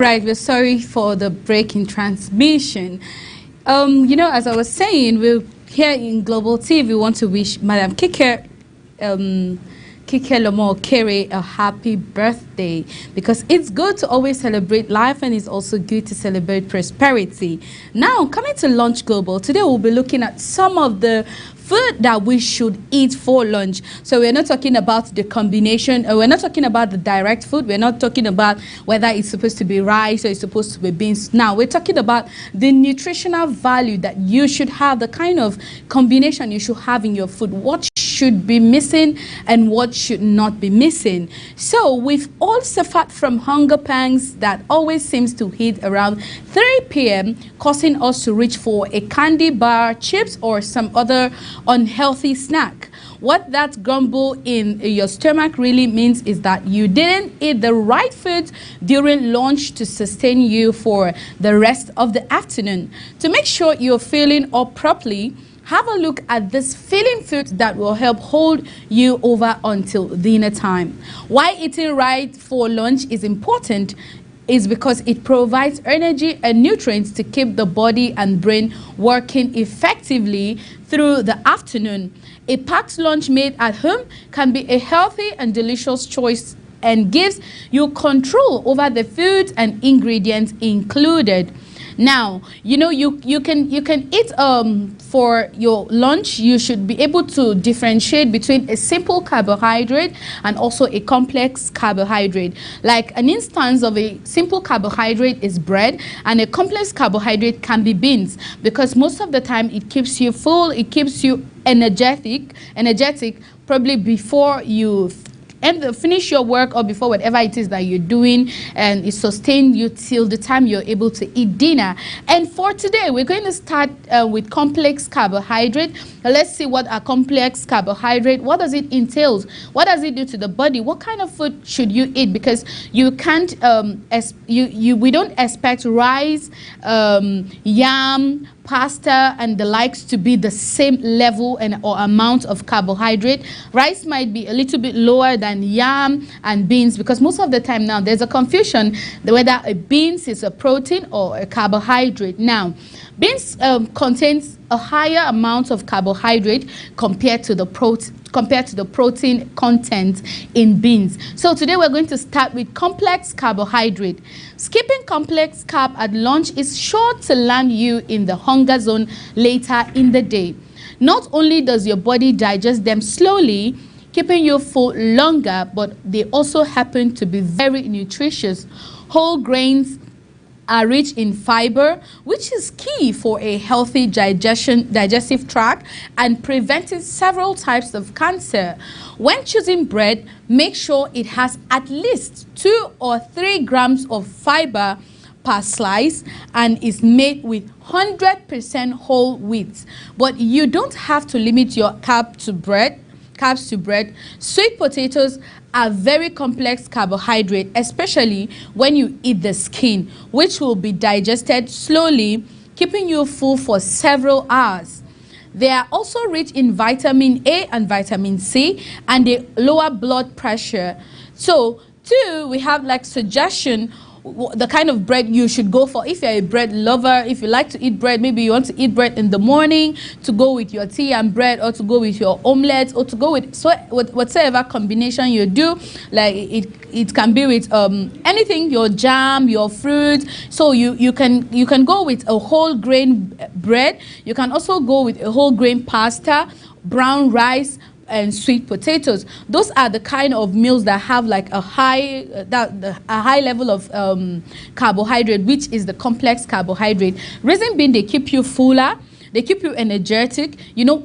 Right, we're sorry for the break in transmission. As I was saying, we're here in Global TV. We want to wish Madam Kike Lomo Kere a happy birthday, because it's good to always celebrate life, and it's also good to celebrate prosperity. Now, coming to Lunch Global, today we'll be looking at some of the food that we should eat for lunch. So we're not talking about the combination, we're not talking about the direct food, we're not talking about whether it's supposed to be rice or it's supposed to be beans. Now we're talking about the nutritional value that you should have, the kind of combination you should have in your food, what should be missing and what should not be missing. So we've all suffered from hunger pangs that always seems to hit around 3 p.m., causing us to reach for a candy bar, chips, or some other unhealthy snack. What that grumble in your stomach really means is that you didn't eat the right food during lunch to sustain you for the rest of the afternoon. To make sure you're filling up properly, have a look at this filling food that will help hold you over until dinner time. Why eating right for lunch is important is because it provides energy and nutrients to keep the body and brain working effectively through the afternoon. A packed lunch made at home can be a healthy and delicious choice and gives you control over the food and ingredients included. Now, you can eat for your lunch. You should be able to differentiate between a simple carbohydrate and also a complex carbohydrate. Like an instance of a simple carbohydrate is bread, and a complex carbohydrate can be beans, because most of the time it keeps you full, it keeps you energetic probably before you and finish your work or before whatever it is that you're doing, and it sustains you till the time you're able to eat dinner. And for today, we're going to start with complex carbohydrate. Let's see what a complex carbohydrate, what does it entail? What does it do to the body? What kind of food should you eat? Because you can't, we don't expect rice, yam, pasta and the likes to be the same level or amount of carbohydrate. Rice might be a little bit lower than yam and beans, because most of the time now there's a confusion whether a beans is a protein or a carbohydrate. Now, beans contains a higher amount of carbohydrate compared to the protein content in beans. So today we're going to start with complex carbohydrate. Skipping complex carb at lunch is sure to land you in the hunger zone later in the day. Not only does your body digest them slowly, keeping you full longer, but they also happen to be very nutritious. Whole grains are rich in fiber, which is key for a healthy digestive tract and preventing several types of cancer. When choosing bread, make sure it has at least 2 or 3 grams of fiber per slice and is made with 100% whole wheat. But you don't have to limit your carbs to bread. Sweet potatoes are very complex carbohydrate, especially when you eat the skin, which will be digested slowly, keeping you full for several hours. They are also rich in vitamin A and vitamin C, and they lower blood pressure. So, too, we have like suggestion the kind of bread you should go for. If you're a bread lover, if you like to eat bread, maybe you want to eat bread in the morning to go with your tea and bread, or to go with your omelette, or to go with whatever combination you do. Like it can be with anything, your jam, your fruit. So you can go with a whole grain bread. You can also go with a whole grain pasta, brown rice, and sweet potatoes. Those are the kind of meals that have like a high level of carbohydrate, which is the complex carbohydrate. Reason being, they keep you fuller, they keep you energetic.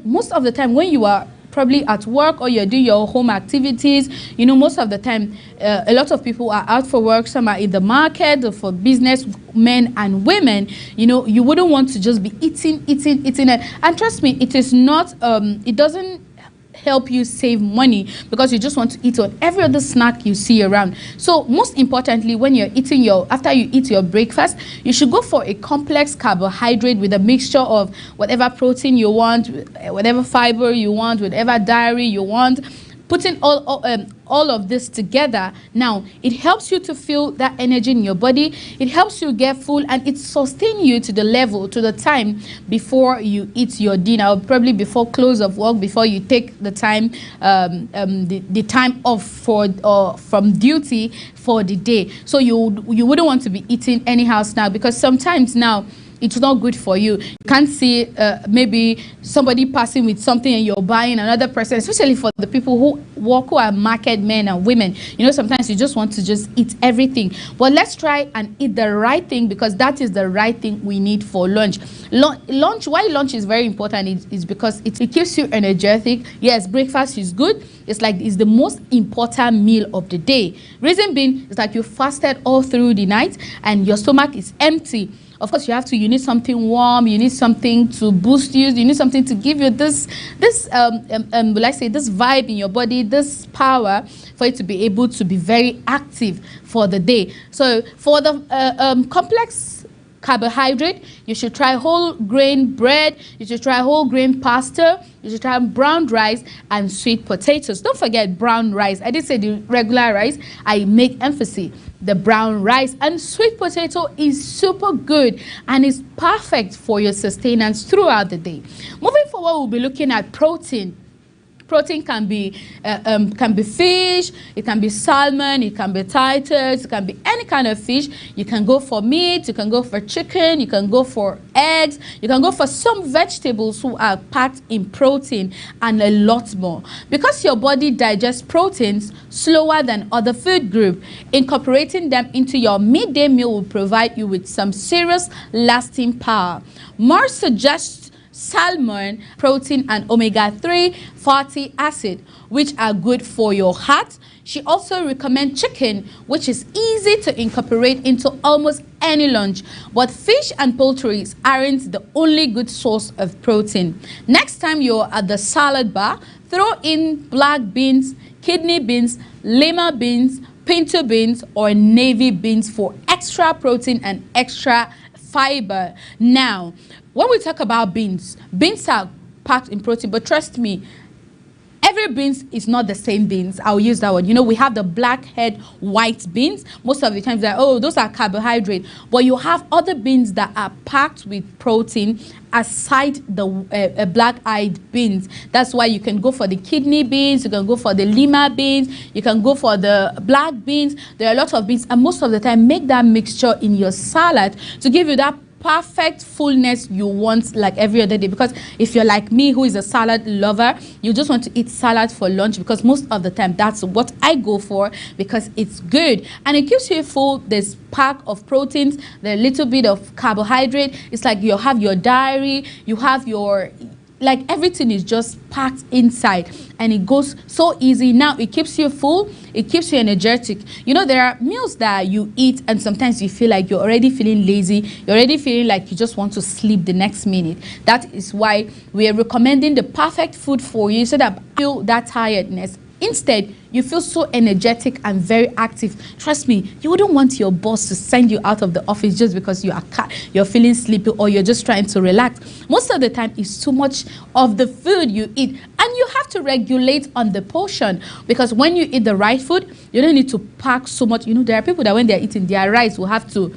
Most of the time when you are probably at work or you're doing your home activities, most of the time a lot of people are out for work. Some are in the market or for business men and women. You wouldn't want to just be eating, and trust me, it is not it doesn't help you save money, because you just want to eat on every other snack you see around. So most importantly, when you're eating after you eat your breakfast, you should go for a complex carbohydrate with a mixture of whatever protein you want, whatever fiber you want, whatever dairy you want. putting all of this together, now it helps you to feel that energy in your body. It helps you get full, and it sustains you to the level, to the time before you eat your dinner, or probably before close of work, before you take the time, the time off from duty for the day. So you wouldn't want to be eating anyhow now, because sometimes now it's not good for you. You can't see maybe somebody passing with something and you're buying another person, especially for the people who are market men and women. You know, sometimes you just want to just eat everything. But let's try and eat the right thing, because that is the right thing we need for lunch. Why lunch is very important is because it keeps you energetic. Yes, breakfast is good. It's the most important meal of the day. Reason being, it's like you fasted all through the night and your stomach is empty. Of course, you need something warm. You need something to boost you. You need something to give you this vibe in your body, this power for it to be able to be very active for the day. So for the complex carbohydrate, you should try whole grain bread, you should try whole grain pasta, you should try brown rice and sweet potatoes. Don't forget brown rice. I did say the regular rice. I make emphasis. The brown rice and sweet potato is super good and is perfect for your sustenance throughout the day. Moving forward, we'll be looking at protein. Protein can be fish, it can be salmon, it can be Titus, it can be any kind of fish. You can go for meat, you can go for chicken, you can go for eggs, you can go for some vegetables who are packed in protein and a lot more. Because your body digests proteins slower than other food groups, incorporating them into your midday meal will provide you with some serious lasting power. More suggests salmon, protein, and omega-3 fatty acid, which are good for your heart. She also recommends chicken, which is easy to incorporate into almost any lunch. But fish and poultry aren't the only good source of protein. Next time you're at the salad bar, throw in black beans, kidney beans, lima beans, pinto beans, or navy beans for extra protein and extra fiber. Now, when we talk about beans are packed in protein, but trust me, every beans is not the same beans. I'll use that one. You know, we have the black head white beans. Most of the times they're, those are carbohydrate. But you have other beans that are packed with protein aside the black-eyed beans. That's why you can go for the kidney beans, you can go for the lima beans, you can go for the black beans. There are a lot of beans, and most of the time make that mixture in your salad to give you that perfect fullness you want, like every other day. Because if you're like me, who is a salad lover, you just want to eat salad for lunch, because most of the time that's what I go for, because it's good and it keeps you full. There's pack of proteins, the little bit of carbohydrate. It's like you have your diary, you have your, like everything is just packed inside, and it goes so easy. Now it keeps you full, it keeps you energetic. You know, there are meals that you eat and sometimes you feel like you're already feeling lazy, you're already feeling like you just want to sleep the next minute. That is why we are recommending the perfect food for you, so that you feel that tiredness. Instead, you feel so energetic and very active. Trust me, you wouldn't want your boss to send you out of the office just because you're feeling sleepy or you're just trying to relax. Most of the time, it's too much of the food you eat. And you have to regulate on the portion, because when you eat the right food, you don't need to pack so much. You know, there are people that when they're eating their rice will have to...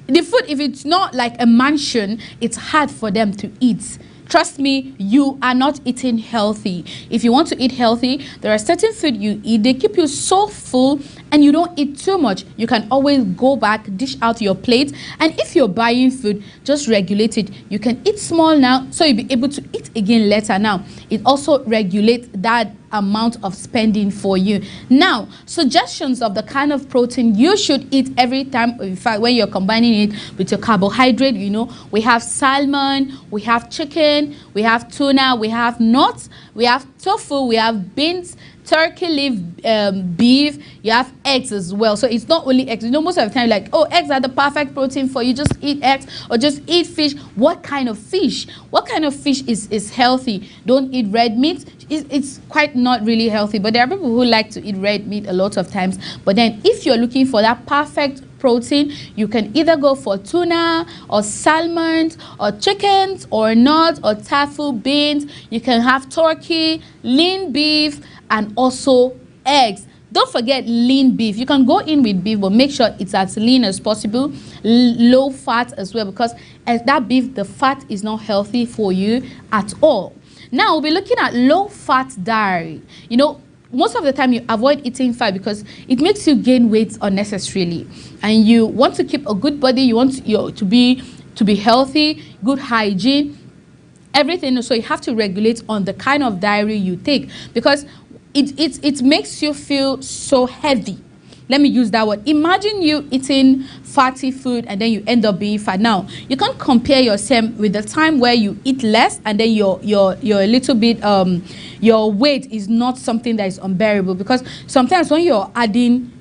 The food, if it's not like a mansion, it's hard for them to eat. Trust me, you are not eating healthy. If you want to eat healthy, there are certain food you eat, they keep you so full and you don't eat too much. You can always go back, dish out your plate. And if you're buying food, just regulate it. You can eat small now, so you'll be able to eat again later. Now, it also regulates that amount of spending for you. Now, suggestions of the kind of protein you should eat every time. In fact, when you're combining it with your carbohydrate, you know, we have salmon, we have chicken, we have tuna, we have nuts, we have tofu, we have beans, turkey leaf, beef, you have eggs as well. So it's not only eggs. You know, most of the time, like, oh, eggs are the perfect protein for you, just eat eggs or just eat fish. What kind of fish? What kind of fish is healthy? Don't eat red meat. It's quite not really healthy, but there are people who like to eat red meat a lot of times. But then if you're looking for that perfect protein, you can either go for tuna or salmon or chickens or nuts or tofu, beans. You can have turkey, lean beef, and also eggs. Don't forget lean beef. You can go in with beef, but make sure it's as lean as possible, low fat as well, because as that beef, the fat is not healthy for you at all. Now we'll be looking at low fat diet. You know, most of the time you avoid eating fat because it makes you gain weight unnecessarily, and you want to keep a good body. You want to be healthy, good hygiene, everything. So you have to regulate on the kind of diet you take, because it makes you feel so heavy. Let me use that word. Imagine you eating fatty food and then you end up being fat. Now, you can't compare yourself with the time where you eat less and then you're a little bit, your weight is not something that is unbearable, because sometimes when you're adding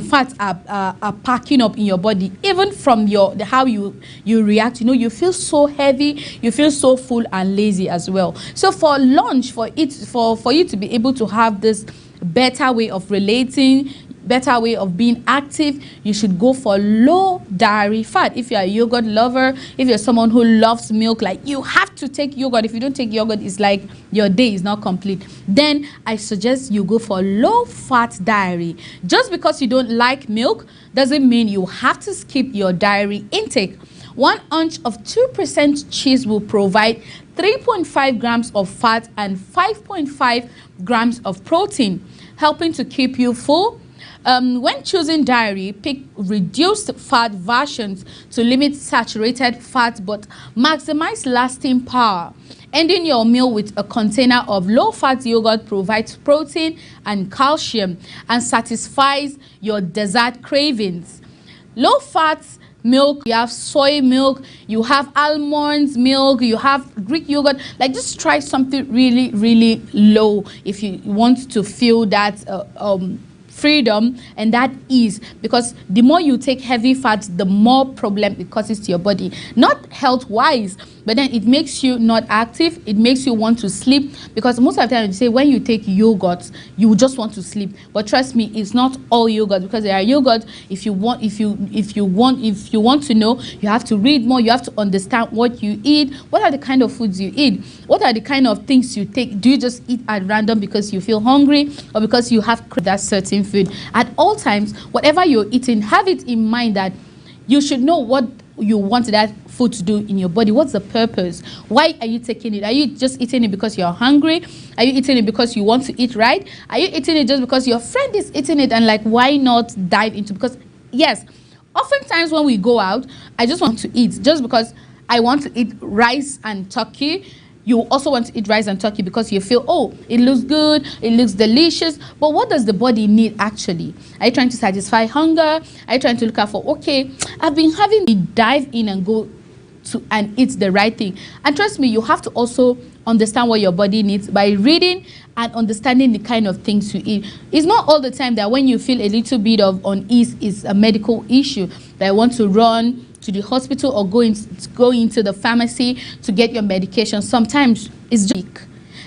fats are packing up in your body, even from how you react, you know, you feel so heavy, you feel so full and lazy as well. So for lunch, for you to be able to have this better way of relating, better way of being active, you should go for low dairy fat. If you're a yogurt lover, if you're someone who loves milk, like you have to take yogurt. If you don't take yogurt, it's like your day is not complete. Then I suggest you go for low fat dairy. Just because you don't like milk doesn't mean you have to skip your dairy intake. 1 ounce of 2% cheese will provide 3.5 grams of fat and 5.5 grams of protein, helping to keep you full. When choosing dairy, pick reduced fat versions to limit saturated fat but maximize lasting power. Ending your meal with a container of low-fat yogurt provides protein and calcium and satisfies your dessert cravings. Low-fat milk, you have soy milk, you have almonds milk, you have Greek yogurt. Like, just try something really, really low if you want to feel that freedom and that ease, because the more you take heavy fats, the more problem it causes to your body. Not health wise, but then it makes you not active, it makes you want to sleep, because most of the time you say when you take yogurt you just want to sleep. But trust me, it's not all yogurt, because there are yogurt, if you want to know, you have to read more, you have to understand what you eat, what are the kind of foods you eat, what are the kind of things you take. Do you just eat at random because you feel hungry or because you have that certain food? At all times, whatever you're eating, have it in mind that you should know what you want that food to do in your body. What's the purpose? Why are you taking it? Are you just eating it because you're hungry? Are you eating it because you want to eat right? Are you eating it just because your friend is eating it and like, why not dive into? Because yes, oftentimes when we go out, I just want to eat just because I want to eat rice and turkey. You also want to eat rice and turkey because you feel, oh, it looks good, it looks delicious. But what does the body need actually? Are you trying to satisfy hunger? Are you trying to look out for, okay, I've been having to dive in and go to and eat the right thing. And trust me, you have to also understand what your body needs by reading and understanding the kind of things you eat. It's not all the time that when you feel a little bit of unease is a medical issue, that I want to run to the hospital or go into the pharmacy to get your medication. Sometimes it's just weak.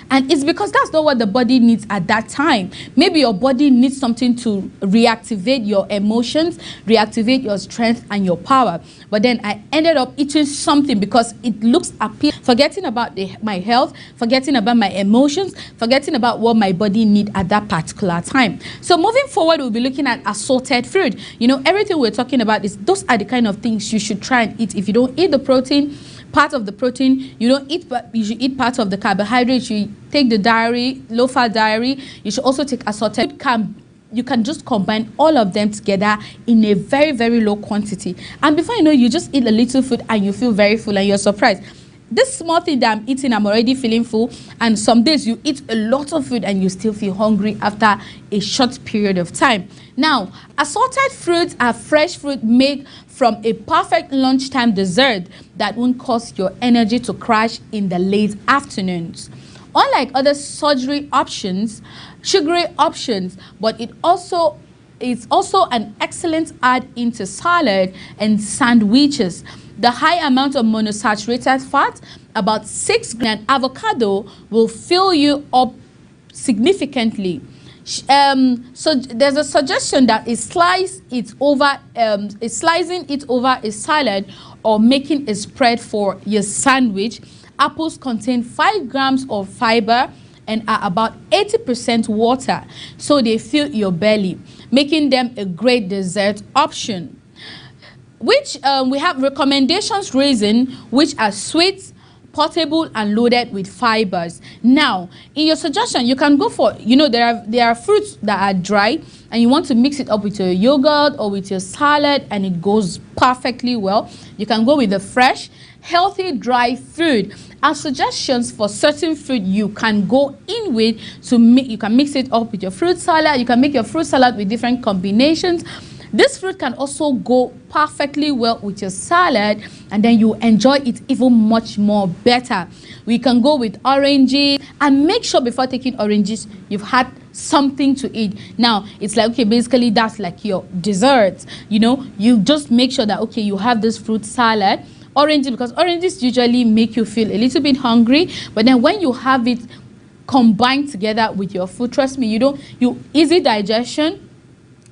And it's because that's not what the body needs at that time. Maybe your body needs something to reactivate your emotions, reactivate your strength and your power. But then I ended up eating something because it looks appealing, forgetting about my health, forgetting about my emotions, forgetting about what my body needs at that particular time. So moving forward, we'll be looking at assorted fruit. You know, everything we're talking about is those are the kind of things you should try and eat. If you don't eat the protein, part of the protein, you don't eat, but you should eat part of the carbohydrates. You take the dairy, low-fat dairy. You should also take assorted. You can just combine all of them together in a very, very low quantity. And before you know, you just eat a little food and you feel very full and you're surprised. This small thing that I'm eating, I'm already feeling full. And some days you eat a lot of food and you still feel hungry after a short period of time. Now, assorted fruits are fresh fruit made from a perfect lunchtime dessert that won't cause your energy to crash in the late afternoons. Unlike other sugary options, but it's also an excellent add into salad and sandwiches. The high amount of monosaturated fat, about 6 grams, avocado will fill you up significantly. So there's a suggestion that slicing it over a salad or making a spread for your sandwich. Apples contain 5 grams of fiber and are about 80% water, so they fill your belly, making them a great dessert option. Which we have recommendations raisin, which are sweet, portable, and loaded with fibers. Now, in your suggestion, you can go for, there are fruits that are dry and you want to mix it up with your yogurt or with your salad and it goes perfectly well. You can go with the fresh, healthy, dry fruit. Our suggestions for certain fruit you can go in with to make, you can mix it up with your fruit salad. You can make your fruit salad with different combinations. This fruit can also go perfectly well with your salad, and then you enjoy it even much more better. We can go with oranges, and make sure before taking oranges you've had something to eat. Now it's like, okay, basically that's like your dessert. You just make sure that, okay, you have this fruit salad. Oranges, because oranges usually make you feel a little bit hungry, but then when you have it combined together with your food, trust me, you easy digestion.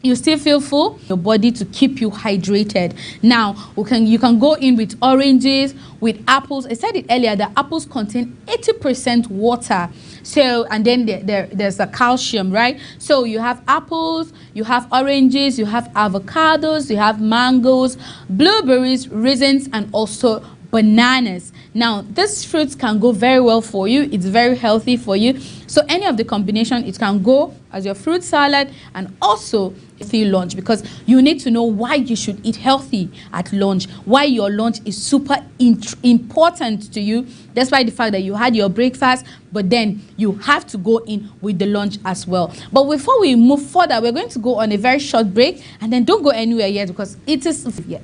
You still feel full, your body to keep you hydrated. Now, you can go in with oranges, with apples. I said it earlier, the apples contain 80% water. So, and then there's the calcium, right? So you have apples, you have oranges, you have avocados, you have mangoes, blueberries, raisins, and also bananas. Now, these fruits can go very well for you. It's very healthy for you. So any of the combination, it can go as your fruit salad and also healthy lunch, because you need to know why you should eat healthy at lunch, why your lunch is super important to you, despite the fact that you had your breakfast, but then you have to go in with the lunch as well. But before we move further, we're going to go on a very short break, and then don't go anywhere yet because it is yet.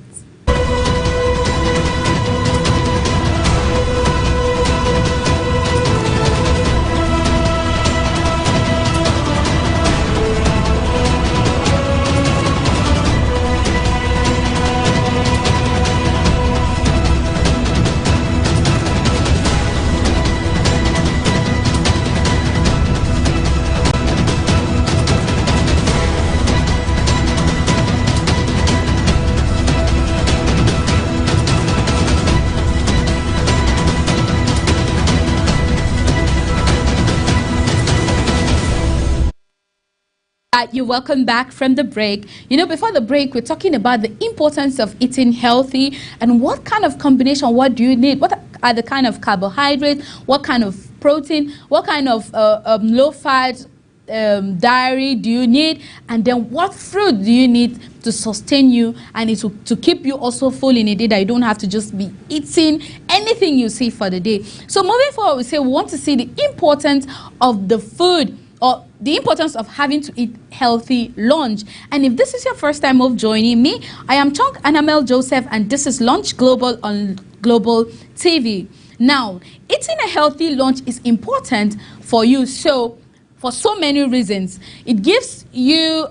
You're welcome back from the break. Before the break, we're talking about the importance of eating healthy and what kind of combination, what do you need? What are the kind of carbohydrates? What kind of protein? What kind of low-fat diary do you need? And then what fruit do you need to sustain you and to keep you also full in a day, that you don't have to just be eating anything you see for the day. So moving forward, we want to see the importance of the food, or the importance of having to eat healthy lunch. And if this is your first time of joining me, I am Chunk Anamel Joseph, and this is Lunch Global on Global TV. Now, eating a healthy lunch is important for you, for so many reasons. It gives you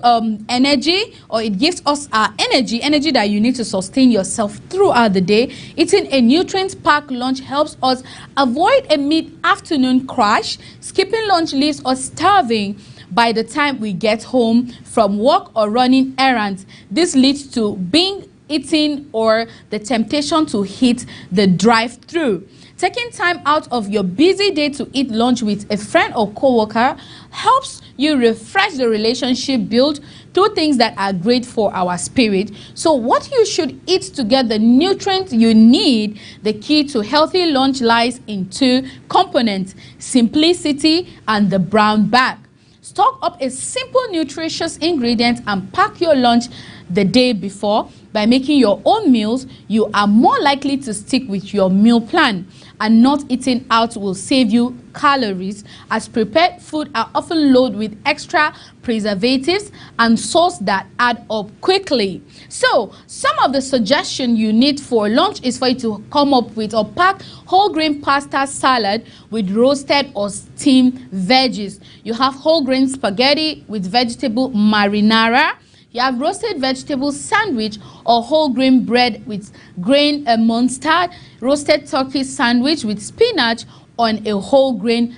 energy, or it gives us our energy that you need to sustain yourself throughout the day. Eating a nutrient-packed lunch helps us avoid a mid-afternoon crash, skipping lunch leaves us starving by the time we get home from work or running errands. This leads to binge eating or the temptation to hit the drive-through. Taking time out of your busy day to eat lunch with a friend or co-worker helps you refresh the relationship built through things that are great for our spirit. So what you should eat to get the nutrients you need. The key to healthy lunch lies in two components: simplicity and the brown bag. Stock up a simple, nutritious ingredient and pack your lunch the day before. By making your own meals, you are more likely to stick with your meal plan, and not eating out will save you calories, as prepared food are often loaded with extra preservatives and sauce that add up quickly. So some of the suggestions you need for lunch is for you to come up with or pack whole grain pasta salad with roasted or steamed veggies. You have whole grain spaghetti with vegetable marinara. You have roasted vegetable sandwich or whole grain bread with grain mustard, roasted turkey sandwich with spinach on a whole grain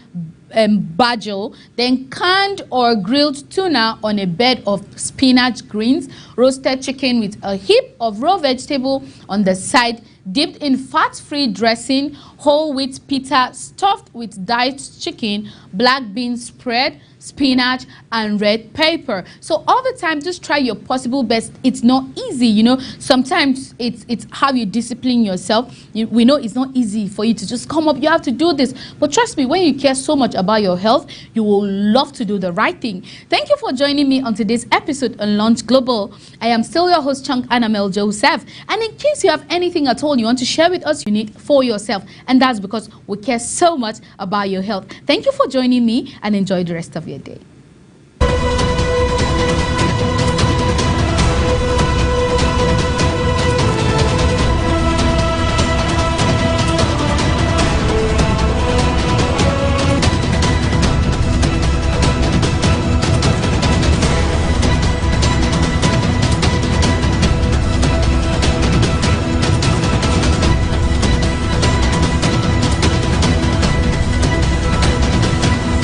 basil, then canned or grilled tuna on a bed of spinach greens, roasted chicken with a heap of raw vegetable on the side dipped in fat-free dressing, whole wheat pita stuffed with diced chicken, black beans spread, spinach and red pepper. So all the time, just try your possible best. It's not easy, you know. Sometimes it's how you discipline yourself. We know it's not easy for you to just come up. You have to do this. But trust me, when you care so much about your health, you will love to do the right thing. Thank you for joining me on today's episode on Launch Global. I am still your host, Chunk Annamel Joseph. And in case you have anything at all you want to share with us, you need for yourself. And that's because we care so much about your health. Thank you for joining me and enjoy the rest of your day.